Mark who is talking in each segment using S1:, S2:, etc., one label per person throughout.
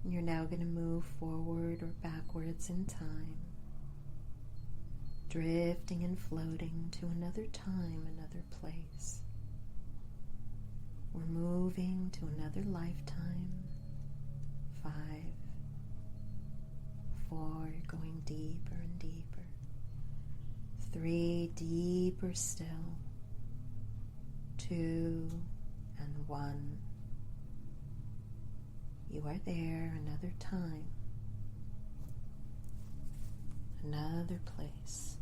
S1: You're now going to move forward or backwards in time, drifting and floating to another time, another place. We're moving to another lifetime. 5, 4, you're going deeper and deeper. 3, deeper still. 2 and 1. You are there, another time, another place.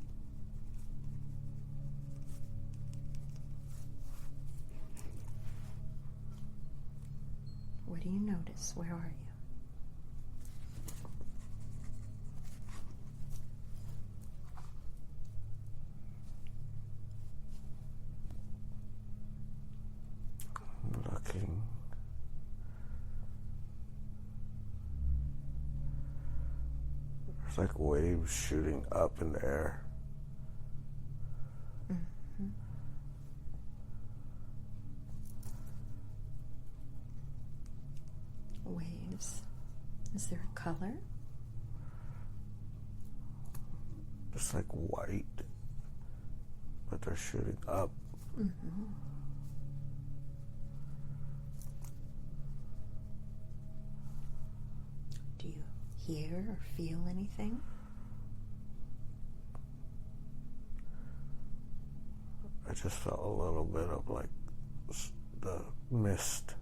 S1: What do you notice? Where are you?
S2: Looking. There's like waves shooting up in the air.
S1: Mm-hmm. Waves. Is there a color?
S2: It's like white, but they're shooting up.
S1: Mm-hmm. Do you hear or feel anything?
S2: I just felt a little bit of like the mist.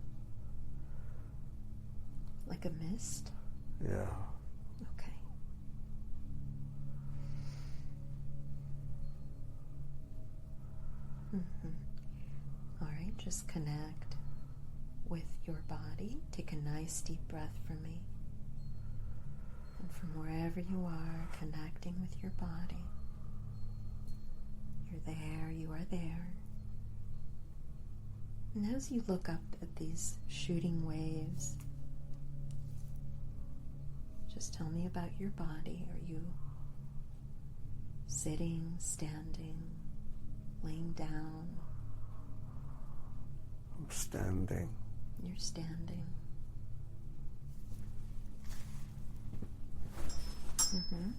S1: Like a mist?
S2: Yeah.
S1: Okay. Mm-hmm. All right, just connect with your body. Take a nice deep breath for me. And from wherever you are, connecting with your body. You're there, you are there. And as you look up at these shooting waves, just tell me about your body. Are you sitting, standing, laying down?
S2: I'm standing.
S1: You're standing. Mm-hmm.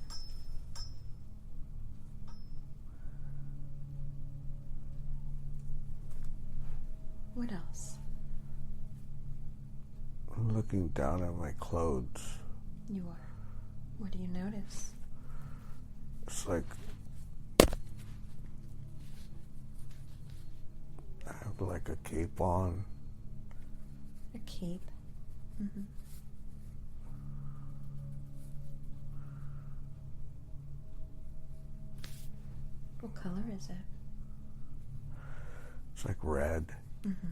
S1: What else?
S2: I'm looking down at my clothes.
S1: You are. What do you notice?
S2: It's like I have like a cape on.
S1: A cape. Mm-hmm. What color is it?
S2: It's like red.
S1: Mm-hmm.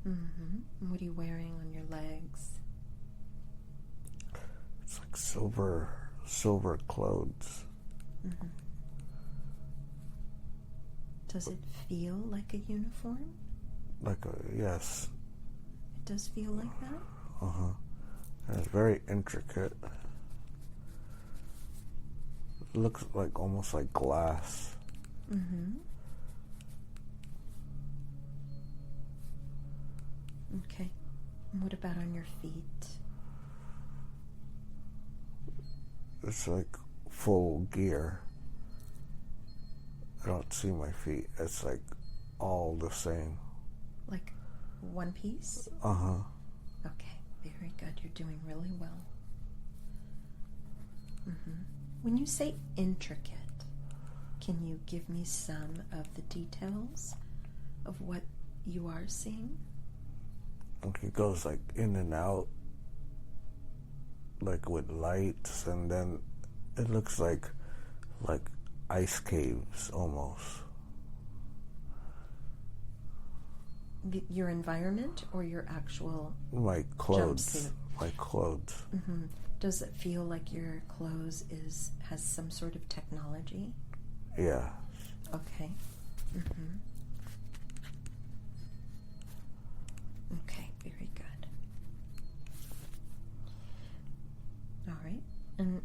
S1: Mm-hmm. And what are you wearing on your legs?
S2: It's like silver clothes.
S1: Mm-hmm. Does it feel like a uniform?
S2: Yes.
S1: It does feel like that?
S2: Uh-huh. And it's very intricate. It looks like almost like glass.
S1: Mm-hmm. Okay. And what about on your feet?
S2: It's like full gear. I don't see my feet. It's like all the same.
S1: Like one piece?
S2: Uh-huh.
S1: Okay, very good. You're doing really well. Mm-hmm. When you say intricate, can you give me some of the details of what you are seeing?
S2: It goes like in and out, like with lights, and then it looks like ice caves almost.
S1: Your environment or your actual
S2: My clothes.
S1: jumpsuit?
S2: My clothes.
S1: Mm-hmm. Does it feel like your clothes has some sort of technology?
S2: Yeah.
S1: Okay. Mm-hmm. Okay, very good. All right. And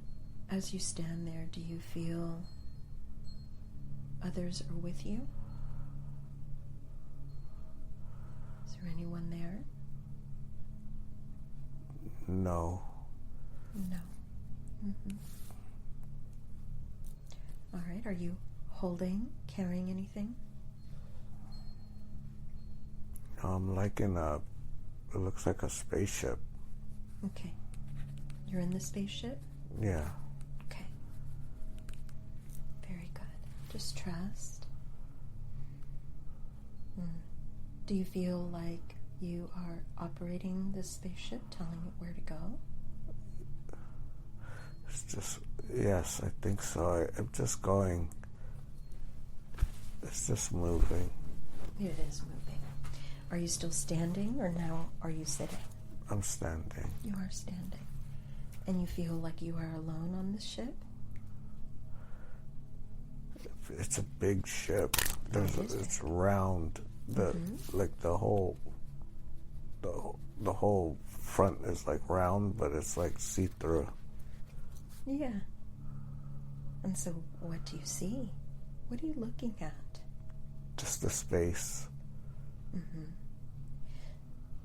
S1: as you stand there, do you feel others are with you? Is there anyone there?
S2: No.
S1: No. Mm-hmm. All right. Are you holding, carrying anything?
S2: I'm like in it looks like a spaceship.
S1: Okay. You're in the spaceship?
S2: Yeah.
S1: Okay. Very good. Just trust. Do you feel like you are operating this spaceship, telling it where to go?
S2: It's just, yes, I think so. I'm just going. It's just moving.
S1: It is moving. Are you still standing, or now are you sitting?
S2: I'm standing.
S1: You are standing. And you feel like you are alone on this ship?
S2: It's a big ship. It's round. Like the whole front is like round, but it's like see-through.
S1: Yeah. And so what do you see? What are you looking at?
S2: Just the space.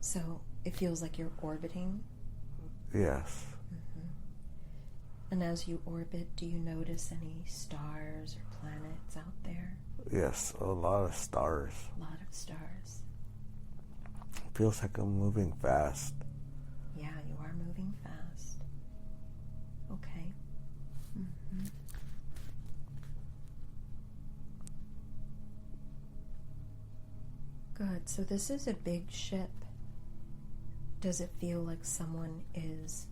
S1: So it feels like you're orbiting?
S2: Yes.
S1: And as you orbit, do you notice any stars or planets out there?
S2: Yes, a lot of stars.
S1: A lot of stars.
S2: It feels like I'm moving fast.
S1: Yeah, you are moving fast. Okay. Good. So this is a big ship. Does it feel like someone is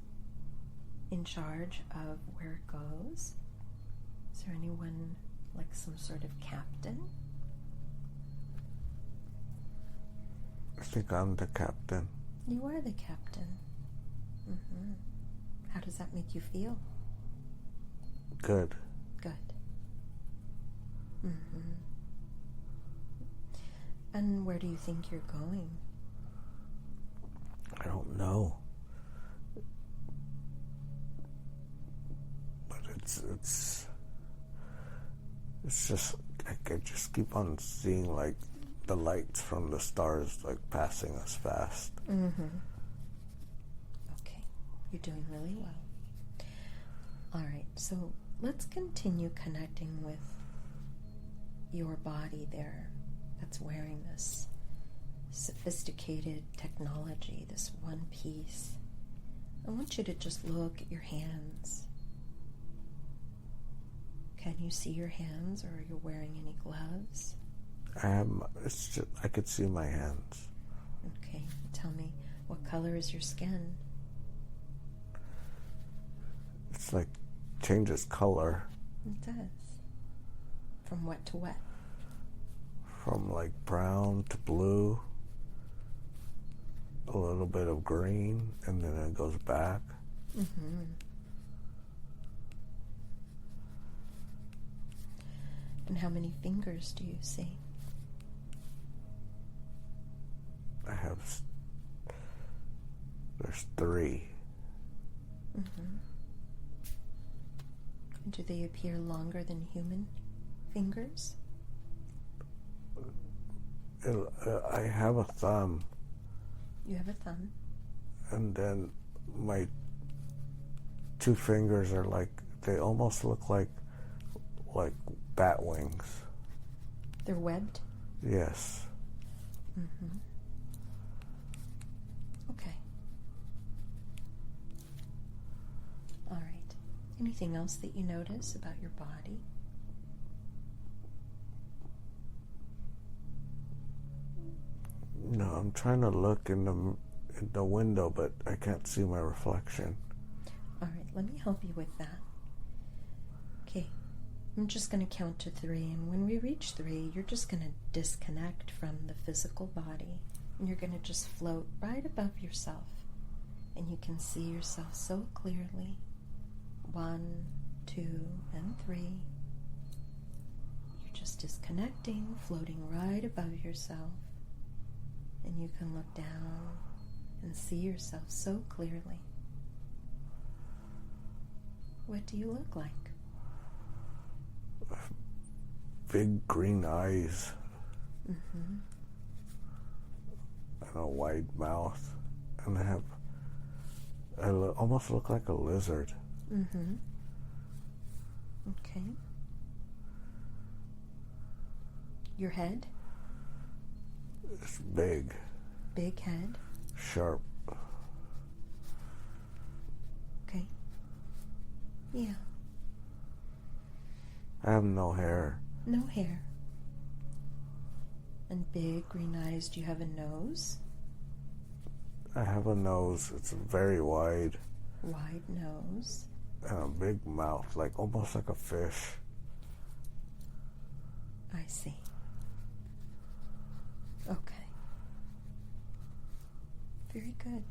S1: in charge of where it goes? Is there anyone like some sort of captain?
S2: I think I'm the captain.
S1: You are the captain. How does that make you feel?
S2: Good.
S1: Good. And where do you think you're going?
S2: I don't know. But it's just, I could just keep on seeing like the lights from the stars like passing us fast.
S1: Okay, you're doing really well. All right, so let's continue connecting with your body there that's wearing this sophisticated technology, this one piece. I want you to just look at your hands. Can you see your hands, or are you wearing any gloves?
S2: It's just, I could see my hands.
S1: Okay, tell me, what color is your skin?
S2: It's like changes color.
S1: It does. From wet to wet?
S2: From like brown to blue, a little bit of green, and then it goes back.
S1: And how many fingers do you see?
S2: There's 3.
S1: Do they appear longer than human fingers?
S2: I have a thumb.
S1: You have a thumb.
S2: And then my 2 fingers are like, they almost look like bat wings.
S1: They're webbed?
S2: Yes.
S1: Okay. All right. Anything else that you notice about your body?
S2: No, I'm trying to look in the window, but I can't see my reflection.
S1: All right, let me help you with that. Okay, I'm just going to count to 3, and when we reach 3, you're just going to disconnect from the physical body, and you're going to just float right above yourself, and you can see yourself so clearly. 1, 2, and 3. You're just disconnecting, floating right above yourself. And you can look down and see yourself so clearly. What do you look like?
S2: Big green eyes. And a wide mouth. And I have almost look like a lizard.
S1: Mm-hmm. Okay. Your head?
S2: It's big.
S1: Big head?
S2: Sharp.
S1: Okay. Yeah.
S2: I have no hair.
S1: No hair. And big green eyes. Do you have a nose?
S2: I have a nose. It's very wide.
S1: Wide nose.
S2: And a big mouth, like almost like a fish.
S1: I see. Okay. Very good.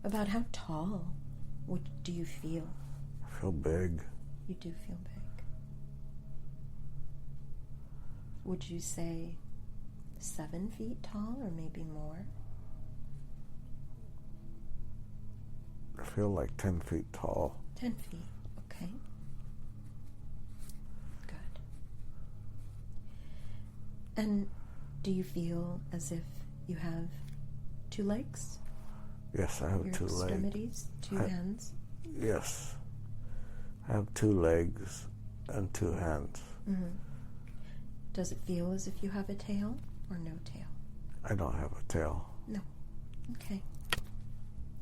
S1: About how tall do you feel?
S2: I feel big.
S1: You do feel big. Would you say 7 feet tall or maybe more?
S2: I feel like 10 feet tall.
S1: 10 feet, okay. Good. And do you feel as if you have 2 legs?
S2: Yes, I have
S1: Your
S2: 2 legs.
S1: extremities, 2 hands?
S2: Yes. I have 2 legs and 2 hands.
S1: Mm-hmm. Does it feel as if you have a tail or no tail?
S2: I don't have a tail.
S1: No. Okay.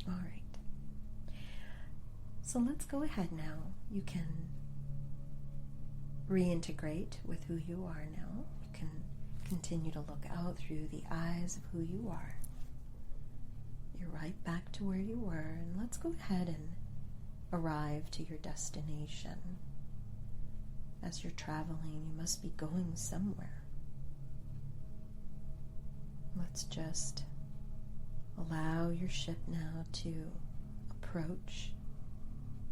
S1: All right. So let's go ahead now. You can reintegrate with who you are now. You can continue to look out through the eyes of who you are. You're right back to where you were, and let's go ahead and arrive to your destination. As you're traveling, you must be going somewhere. Let's just allow your ship now to approach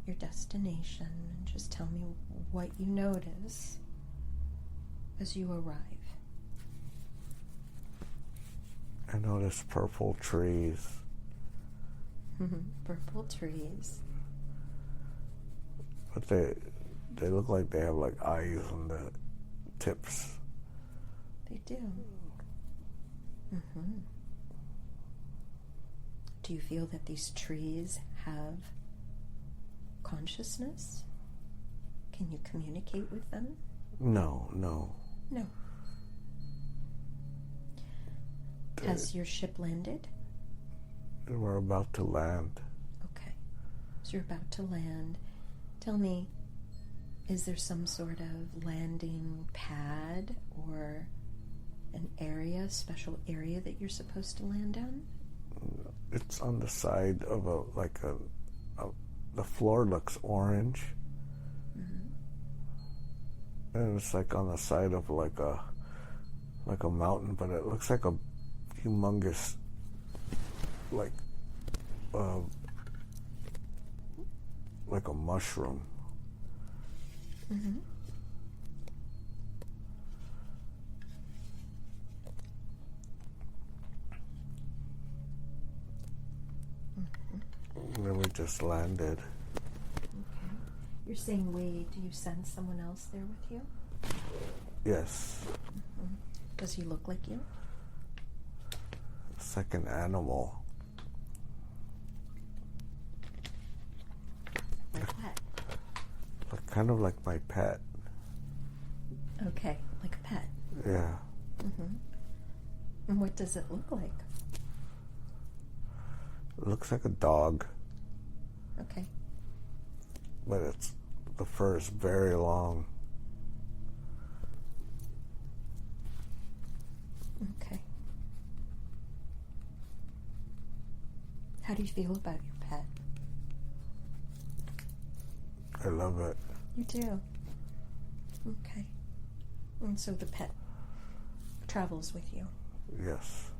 S1: your destination, and just tell me what you notice as you arrive.
S2: I notice purple trees.
S1: Purple trees.
S2: But they look like they have like eyes on the tips.
S1: They do. Do you feel that these trees have consciousness? Can you communicate with them?
S2: No.
S1: No. Has your ship landed?
S2: We're about to land.
S1: Okay. So you're about to land. Tell me, is there some sort of landing pad or an area, special area that you're supposed to land on?
S2: It's on the side of the floor looks orange. And it's like on the side of like a mountain, but it looks like a humongous like a mushroom. And then we just landed.
S1: Okay. You're saying we. Do you sense someone else there with you?
S2: Yes.
S1: Does he look like you?
S2: It's like an animal.
S1: Like what?
S2: Like, kind of like my pet.
S1: Okay, like a pet.
S2: Yeah.
S1: And what does it look like?
S2: It looks like a dog.
S1: Okay.
S2: But the fur is very long.
S1: Okay. How do you feel about your pet?
S2: I love it.
S1: You do? Okay. And so the pet travels with you?
S2: Yes.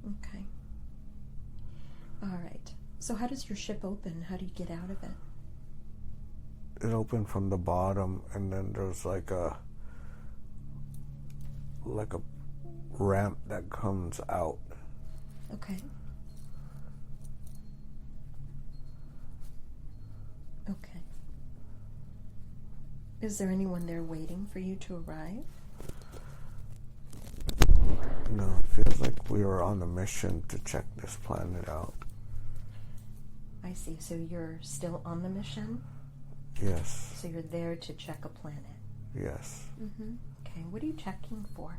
S1: Okay. All right. So how does your ship open? How do you get out of it?
S2: It opened from the bottom, and then there's like a ramp that comes out.
S1: Okay. Okay. Is there anyone there waiting for you to arrive?
S2: No, it feels like we were on a mission to check this planet out.
S1: I see. So you're still on the mission?
S2: Yes.
S1: So you're there to check a planet?
S2: Yes.
S1: Mm-hmm. Okay, what are you checking for?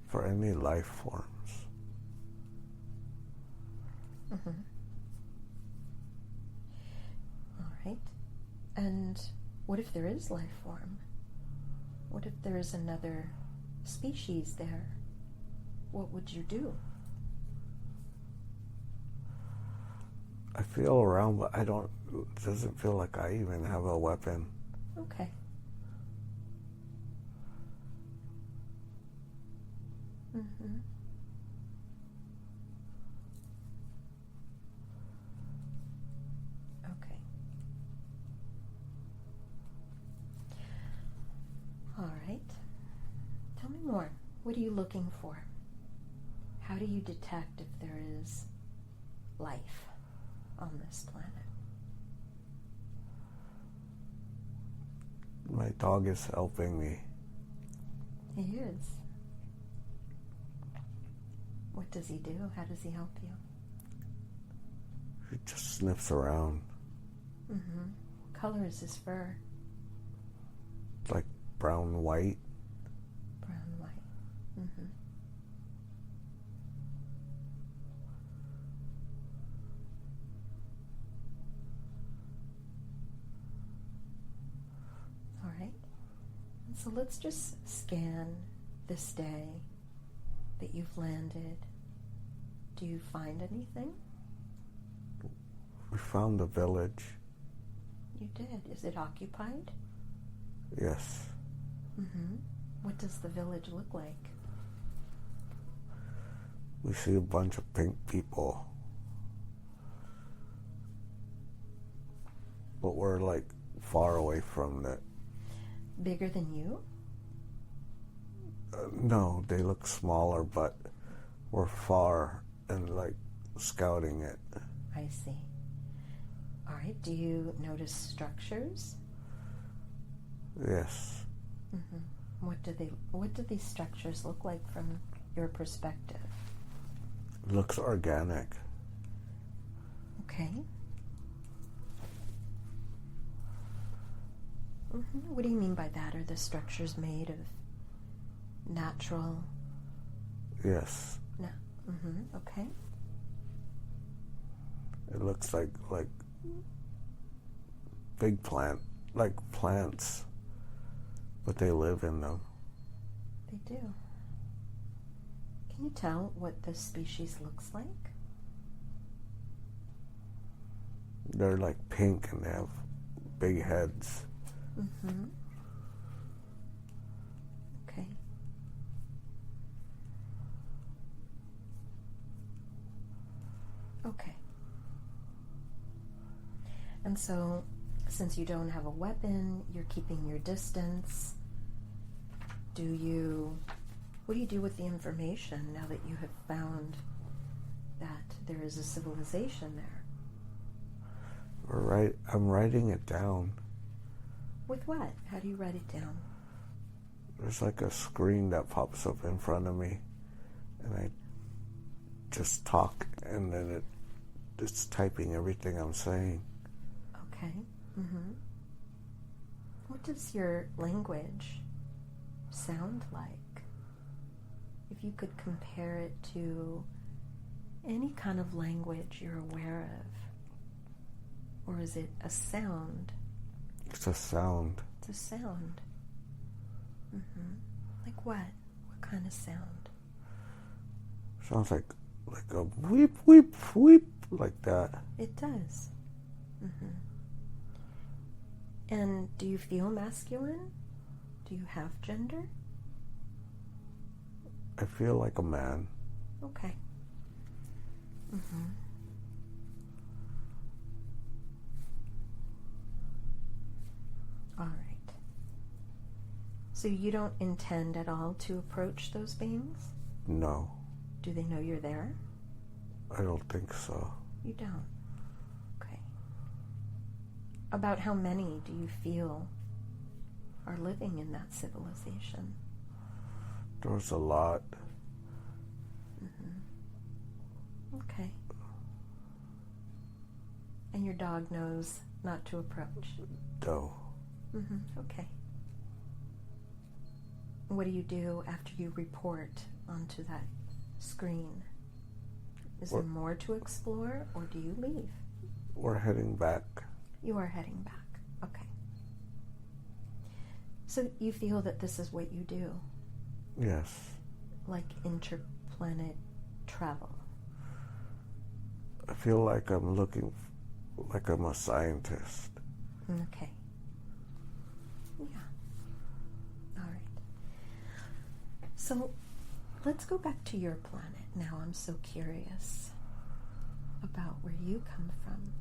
S2: For any life forms.
S1: Mm-hmm. All right. And what if there is life form? What if there is another species there? What would you do?
S2: I feel around, but it doesn't feel like I even have a weapon.
S1: Okay. Mm-hmm. Okay. All right. Tell me more. What are you looking for? How do you detect if there is life on this planet?
S2: My dog is helping me.
S1: He is. What does he do? How does he help you?
S2: He just sniffs around.
S1: Mm-hmm. What color is his fur?
S2: Like brown, white.
S1: Brown, white. Mm-hmm. All right. And so let's just scan this day that you've landed. Do you find anything?
S2: We found the village.
S1: You did. Is it occupied?
S2: Yes.
S1: Mm-hmm. What does the village look like?
S2: We see a bunch of pink people. But we're like far away from it.
S1: Bigger than you?
S2: No, they look smaller, but we're far and like scouting it.
S1: I see. All right. Do you notice structures?
S2: Yes.
S1: Mm-hmm. What do these structures look like from your perspective?
S2: It looks organic.
S1: Okay. Mm-hmm. What do you mean by that? Are the structures made of natural?
S2: Yes.
S1: No. Mm-hmm. Okay.
S2: It looks like big plants, but they live in them.
S1: They do. Can you tell what this species looks like?
S2: They're like pink and they have big heads.
S1: Mm-hmm. Okay. Okay. And so, since you don't have a weapon, you're keeping your distance. What do you do with the information now that you have found that there is a civilization there?
S2: I'm writing it down.
S1: With what? How do you write it down?
S2: There's like a screen that pops up in front of me, and I just talk, and then it's typing everything I'm saying.
S1: Okay. Mm-hmm. What does your language sound like? If you could compare it to any kind of language you're aware of, or is it a sound?
S2: It's a sound.
S1: It's a sound. Mm-hmm. Like what? What kind of sound?
S2: Sounds like a weep, weep, weep, like that.
S1: It does. Mm-hmm. And do you feel masculine? Do you have gender?
S2: I feel like a man.
S1: Okay. Mm-hmm. All right. So you don't intend at all to approach those beings?
S2: No.
S1: Do they know you're there?
S2: I don't think so.
S1: You don't? Okay. About how many do you feel are living in that civilization?
S2: There was a lot.
S1: Mm-hmm. Okay. And your dog knows not to approach?
S2: No.
S1: Okay. What do you do after you report onto that screen? Is there more to explore, or do you leave?
S2: We're heading back.
S1: You are heading back. Okay. So you feel that this is what you do?
S2: Yes.
S1: Like interplanet travel?
S2: I feel like I'm looking like I'm a scientist.
S1: Okay. Yeah. All right. So let's go back to your planet now. I'm so curious about where you come from.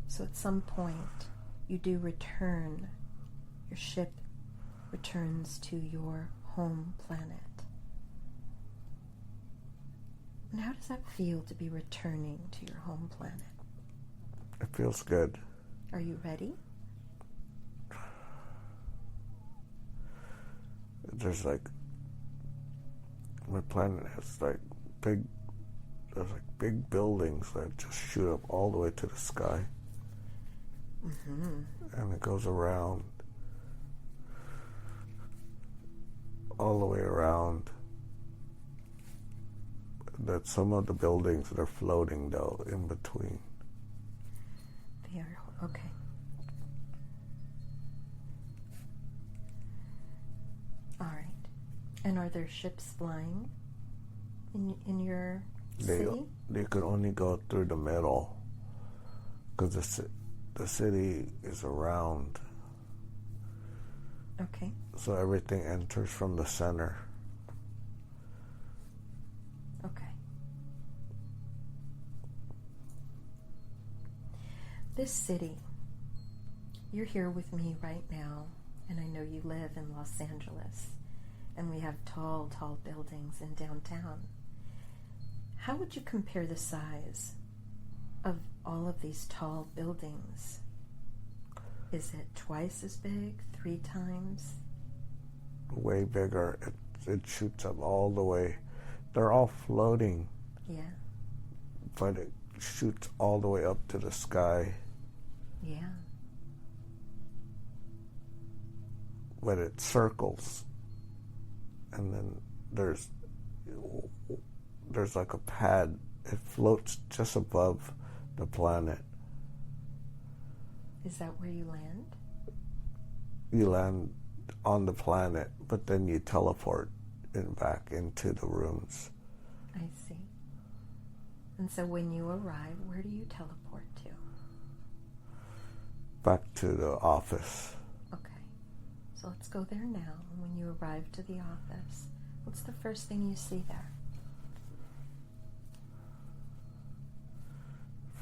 S1: So at some point, you do return. Your ship returns to your home planet. And how does that feel to be returning to your home planet?
S2: It feels good.
S1: Are you ready?
S2: There's like, my planet has like big buildings that just shoot up all the way to the sky. And it goes around, all the way around. That some of the buildings that are floating though in between.
S1: They are, okay. All right. And are there ships flying in your city?
S2: They could only go through the middle because the city is around.
S1: Okay.
S2: So everything enters from the center.
S1: Okay. This city, you're here with me right now, and I know you live in Los Angeles, and we have tall, tall buildings in downtown. How would you compare the size of all of these tall buildings? Is it twice as big, 3 times?
S2: Way bigger. It shoots up all the way. They're all floating.
S1: Yeah.
S2: But it shoots all the way up to the sky.
S1: Yeah.
S2: But it circles. And then there's like a pad. It floats just above the planet.
S1: Is that where you land?
S2: You land on the planet, but then you teleport back into the rooms.
S1: I see. And so when you arrive, where do you teleport to?
S2: Back to the office.
S1: Okay. So let's go there now. And when you arrive to the office, what's the first thing you see there?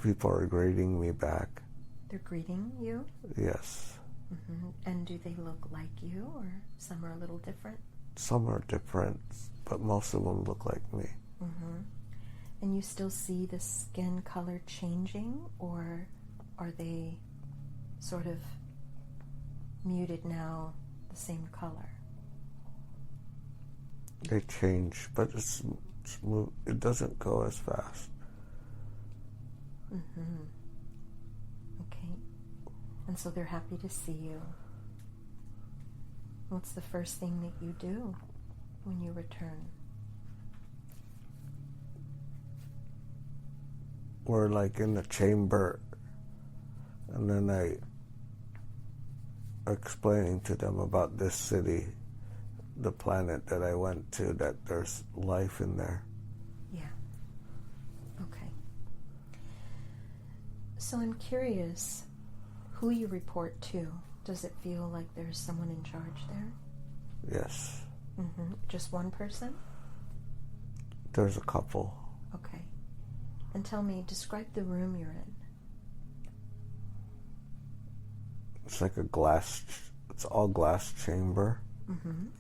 S2: People are greeting me back.
S1: They're greeting you?
S2: Yes.
S1: And do they look like you, or some are a little different?
S2: Some are different, but most of them look like me.
S1: And you still see the skin color changing, or are they sort of muted now, the same color?
S2: They change, but it's smooth. It doesn't go as fast.
S1: Okay. And so they're happy to see you. What's the first thing that you do when you return?
S2: We're like in the chamber, and then I explaining to them about this city, the planet that I went to, that there's life in there.
S1: Yeah. Okay. So I'm curious who you report to. Does it feel like there's someone in charge there?
S2: Yes.
S1: Just one person?
S2: There's a couple.
S1: Okay. And tell me, describe the room you're in.
S2: It's like a glass, it's all glass chamber. And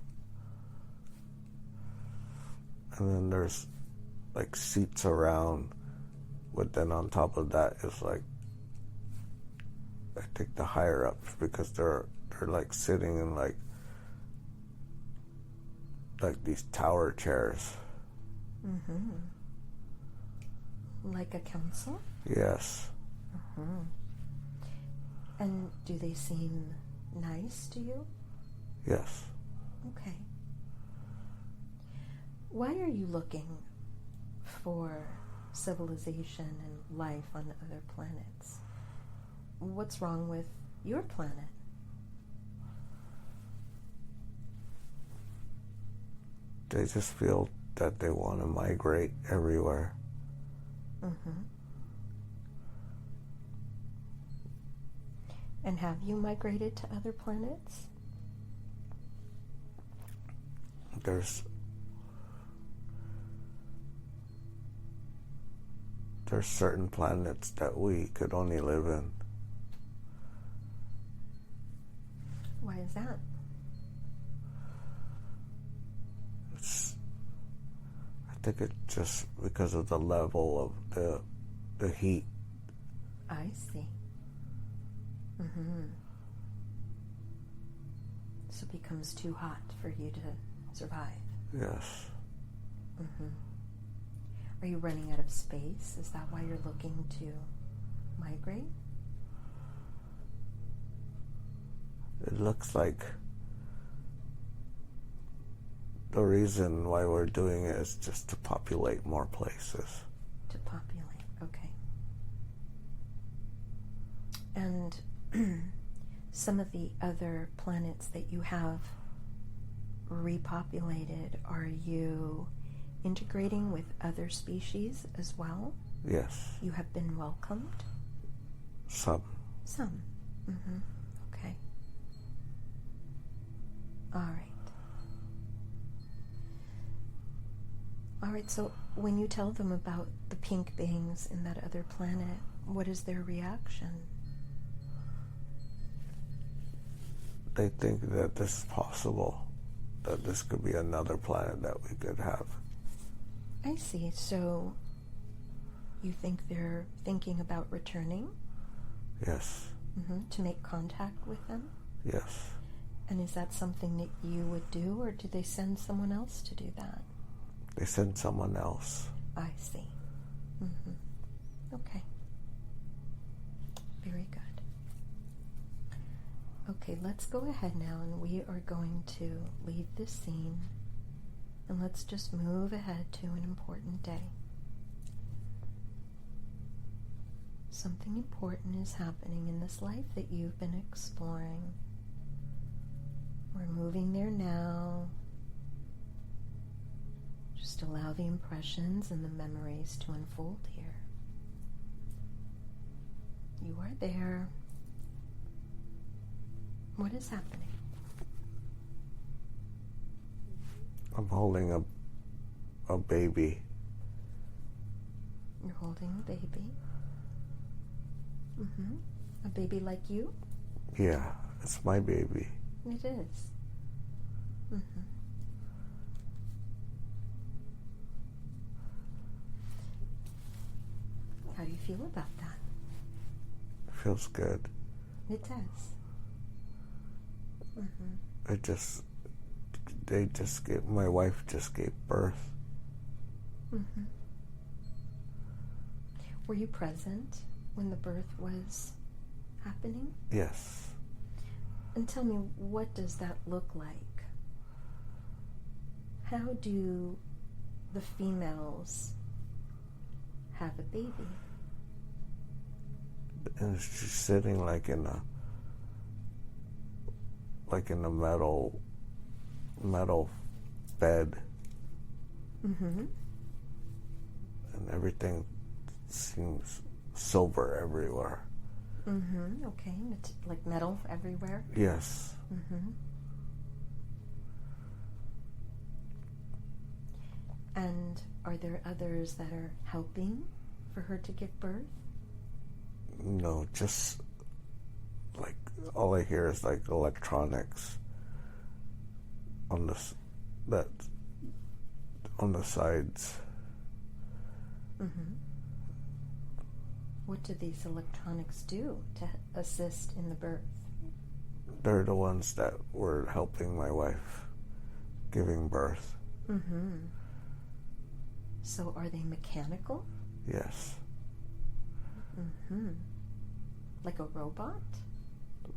S2: then there's like seats around, but then on top of that is like, I think the higher ups, because they're like sitting in like these tower chairs.
S1: Like a council?
S2: Yes.
S1: Mm-hmm. And do they seem nice to you?
S2: Yes.
S1: Okay. Why are you looking for civilization and life on other planets? What's wrong with your planet?
S2: They just feel that they want to migrate everywhere.
S1: Mm-hmm. And have you migrated to other planets?
S2: There's certain planets that we could only live in.
S1: Why is that?
S2: I think it's just because of the level of the heat.
S1: I see. Mm-hmm. So it becomes too hot for you to survive.
S2: Yes.
S1: Mm-hmm. Are you running out of space? Is that why you're looking to migrate?
S2: It looks like the reason why we're doing it is just to populate more places.
S1: To populate, okay. And some of the other planets that you have repopulated, are you integrating with other species as well?
S2: Yes.
S1: You have been welcomed?
S2: Some.
S1: Some. Mm-hmm. Okay. All right. All right, so when you tell them about the pink beings in that other planet, what is their reaction?
S2: They think that this is possible, that this could be another planet that we could have.
S1: I see. So you think they're thinking about returning?
S2: Yes.
S1: Mm-hmm. To make contact with them?
S2: Yes.
S1: And is that something that you would do, or do they send someone else to do that?
S2: They send someone else.
S1: I see. Mm-hmm. Okay. Very good. Okay, let's go ahead now, and we are going to leave this scene, and let's just move ahead to an important day. Something important is happening in this life that you've been exploring. We're moving there now. Just allow the impressions and the memories to unfold here. You are there. What is happening?
S2: I'm holding a baby.
S1: You're holding a baby. Mm-hmm. A baby like you?
S2: Yeah, it's my baby.
S1: It is. Mm-hmm. How do you feel about that?
S2: It feels good.
S1: It does. Mm-hmm.
S2: My wife just gave birth.
S1: Mm-hmm. Were you present when the birth was happening?
S2: Yes.
S1: And tell me, what does that look like? How do the females have a baby?
S2: And she's sitting like in a metal bed.
S1: Mm-hmm.
S2: And everything seems silver everywhere.
S1: Mm-hmm. Okay. It's like metal everywhere?
S2: Yes.
S1: Mm-hmm. And are there others that are helping for her to give birth?
S2: No, just like all I hear is like electronics on the sides.
S1: Mm-hmm. What do these electronics do to assist in the birth?
S2: They're the ones that were helping my wife giving birth.
S1: Mm-hmm. So are they mechanical?
S2: Yes.
S1: Mm-hmm. Like a robot?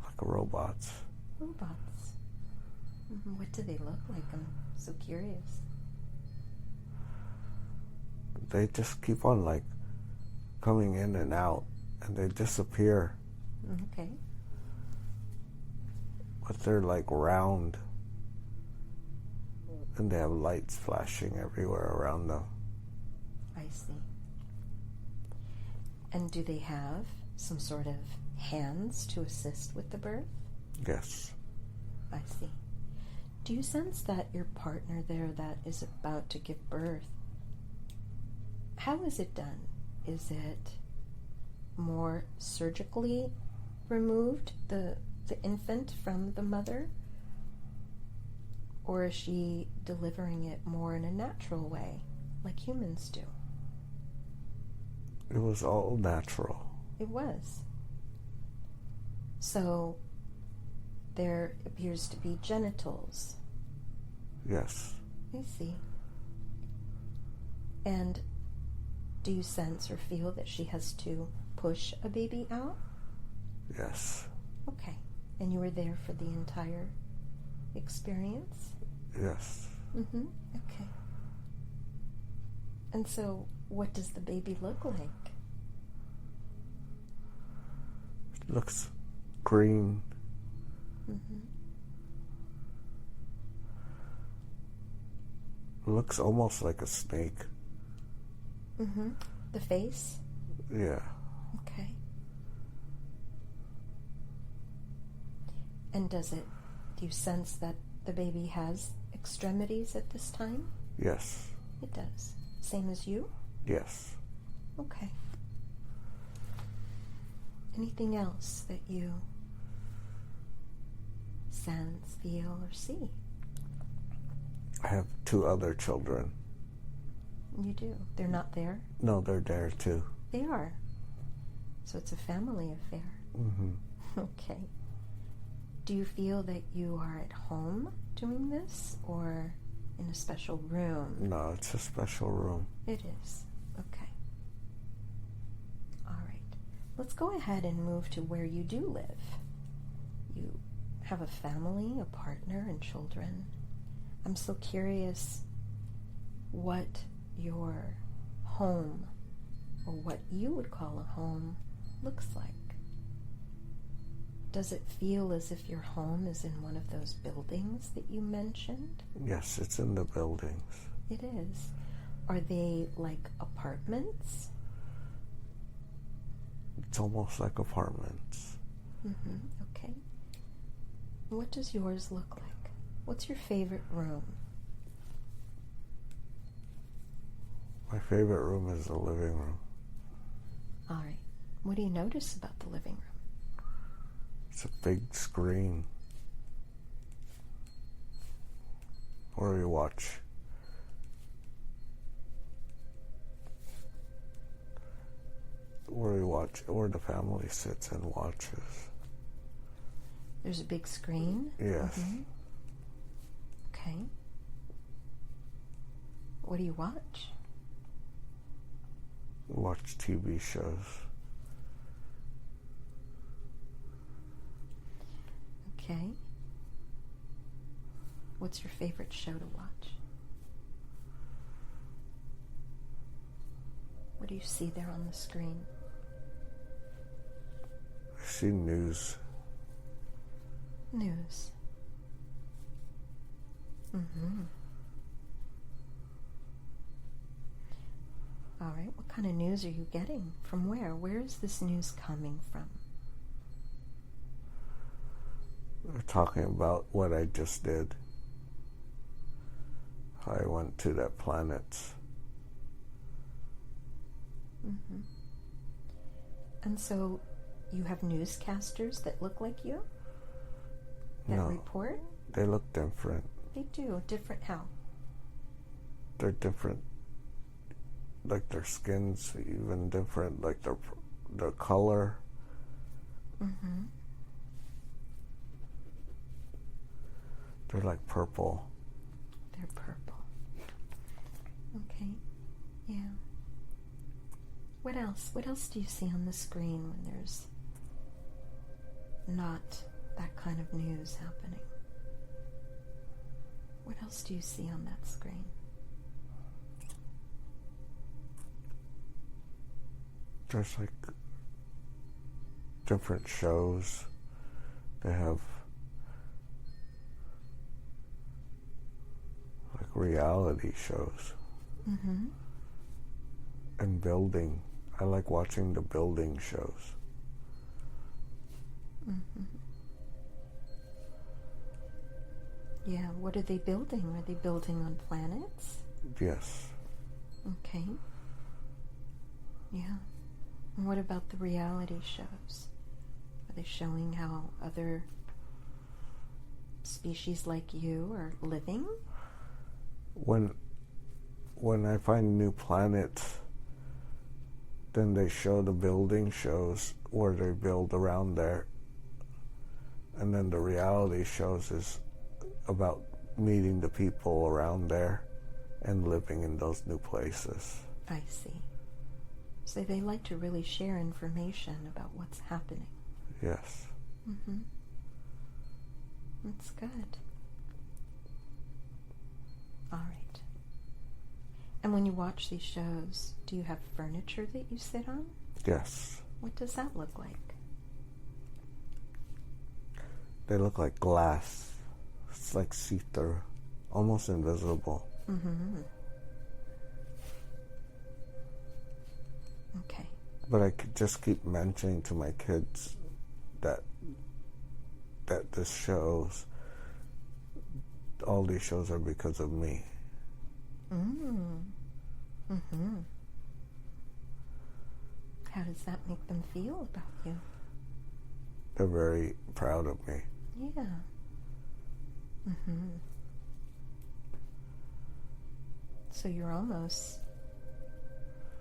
S2: Like a robot.
S1: Robots. Mm-hmm. What do they look like? I'm so curious.
S2: They just keep on like coming in and out, and they disappear.
S1: Okay.
S2: But they're like round, and they have lights flashing everywhere around them.
S1: I see. And do they have some sort of hands to assist with the birth?
S2: Yes.
S1: I see. Do you sense that your partner there that is about to give birth, how is it done? Is it more surgically removed, the infant from the mother? Or is she delivering it more in a natural way, like humans do?
S2: It was all natural.
S1: It was. So there appears to be genitals.
S2: Yes.
S1: I see. And do you sense or feel that she has to push a baby out?
S2: Yes.
S1: Okay. And you were there for the entire experience?
S2: Yes.
S1: Mm-hmm. Okay. And so, what does the baby look like?
S2: It looks green.
S1: Mm-hmm.
S2: It looks almost like a snake.
S1: Mm-hmm. The face?
S2: Yeah.
S1: Okay. And do you sense that the baby has extremities at this time?
S2: Yes.
S1: It does. Same as you?
S2: Yes.
S1: Okay. Anything else that you sense, feel, or see?
S2: I have 2 other children.
S1: You do. They're not there?
S2: No, they're there too.
S1: They are. So it's a family affair.
S2: Mm-hmm.
S1: Okay. Do you feel that you are at home doing this or in a special room?
S2: No, it's a special room.
S1: It is. Okay. All right. Let's go ahead and move to where you do live. You have a family, a partner, and children. I'm so curious what your home, or what you would call a home, looks like. Does it feel as if your home is in one of those buildings that you mentioned?
S2: Yes, it's in the buildings.
S1: It is. Are they like apartments?
S2: It's almost like apartments.
S1: Mm-hmm. Okay. What does yours look like? What's your favorite room?
S2: My favorite room is the living room.
S1: All right. What do you notice about the living room?
S2: It's a big screen where we watch. Where the family sits and watches.
S1: There's a big screen?
S2: Yes.
S1: Mm-hmm. Okay. What do you watch?
S2: We watch TV shows.
S1: Okay. What's your favorite show to watch? What do you see there on the screen?
S2: I see news.
S1: News. Mm-hmm. All right. What kind of news are you getting? From where? Where is this news coming from?
S2: They're talking about what I just did. How I went to that planet.
S1: Mm-hmm. And so you have newscasters that look like you? That
S2: No,
S1: report?
S2: they look different.
S1: They do. Different how?
S2: They're different. Like their skin's even different. Like their color.
S1: Mm-hmm.
S2: They're like purple.
S1: They're purple. Okay. Yeah. What else? What else do you see on the screen when there's not that kind of news happening? What else do you see on that screen?
S2: There's like different shows. They have like reality shows.
S1: Mm-hmm.
S2: And building. I like watching the building shows.
S1: Mm-hmm. Yeah, what are they building? Are they building on planets?
S2: Yes.
S1: Okay. Yeah. And what about the reality shows? Are they showing how other species like you are living?
S2: When I find new planets, then they show the building shows where they build around there. And then the reality shows is about meeting the people around there and living in those new places.
S1: I see. So they like to really share information about what's happening.
S2: Yes.
S1: Mm-hmm. That's good. All right. And when you watch these shows, do you have furniture that you sit on?
S2: Yes.
S1: What does that look like?
S2: They look like glass. It's like see-through, almost invisible.
S1: Mm-hmm. Okay.
S2: But I could just keep mentioning to my kids that this shows, all these shows are because of me.
S1: Mm-hmm. How does that make them feel about you?
S2: They're very proud of me.
S1: Yeah. Mm-hmm. So you're almost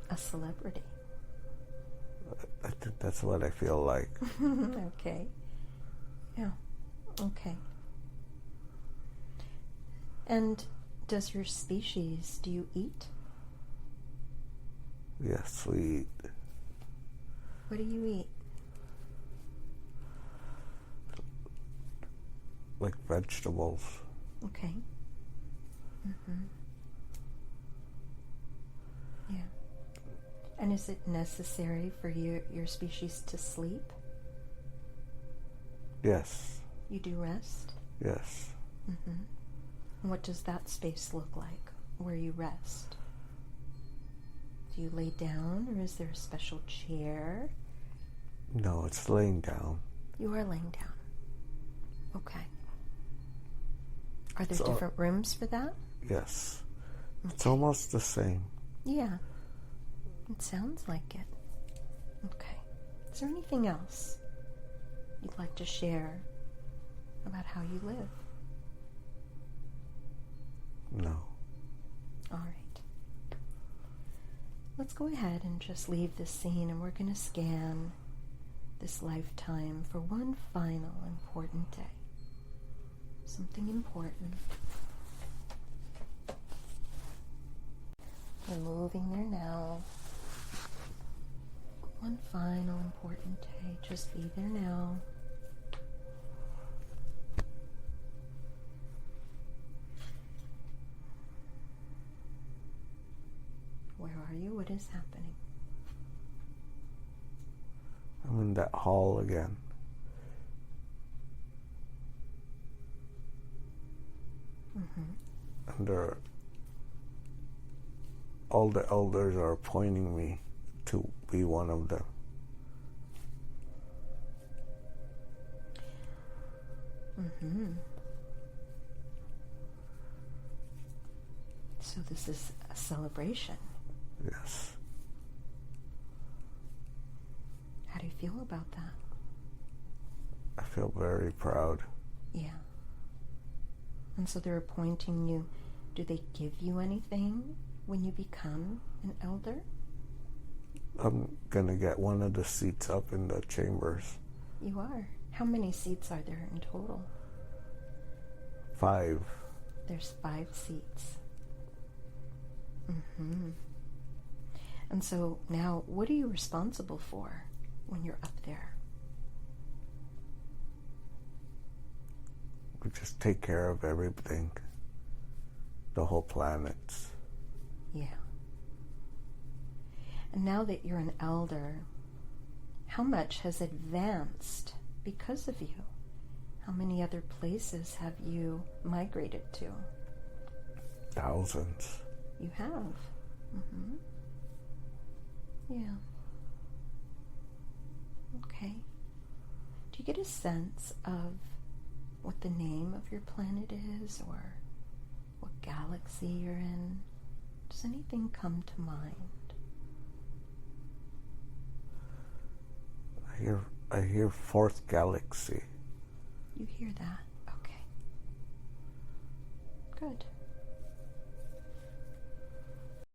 S1: a celebrity.
S2: I think that's what I feel like.
S1: Okay. Yeah. Okay. And does your species, do you eat?
S2: Yes, we eat.
S1: What do you eat?
S2: Like vegetables.
S1: Okay. Mm-hmm. Yeah. And is it necessary for your species to sleep?
S2: Yes.
S1: You do rest?
S2: Yes.
S1: Mm-hmm. And what does that space look like where you rest? Do you lay down, or is there a special chair?
S2: No, it's laying down.
S1: You are laying down. Okay. Are there different rooms for that?
S2: Yes.
S1: Okay.
S2: It's almost the same.
S1: Yeah. It sounds like it. Okay. Is there anything else you'd like to share about how you live?
S2: No.
S1: All right. Let's go ahead and just leave this scene, and we're going to scan this lifetime for one final important day. Something important. We're moving there now. One final important day. Just be there now. Where are you? What is happening?
S2: I'm in that hall again.
S1: Mm-hmm.
S2: And all the elders are pointing me to be one of them.
S1: Mm-hmm. So this is a celebration.
S2: Yes.
S1: How do you feel about that?
S2: I feel very proud.
S1: Yeah. And so they're appointing you. Do they give you anything when you become an elder?
S2: I'm gonna get one of the seats up in the chambers.
S1: You are. How many seats are there in total?
S2: 5.
S1: There's 5 seats. Mm-hmm. And so now, what are you responsible for when you're up there?
S2: We just take care of everything. The whole planet.
S1: Yeah. And now that you're an elder, how much has advanced because of you? How many other places have you migrated to?
S2: Thousands.
S1: You have. Mm-hmm. Yeah. Okay. Do you get a sense of what the name of your planet is, or what galaxy you're in? Does anything come to mind?
S2: I hear fourth galaxy.
S1: You hear that? Okay. Good.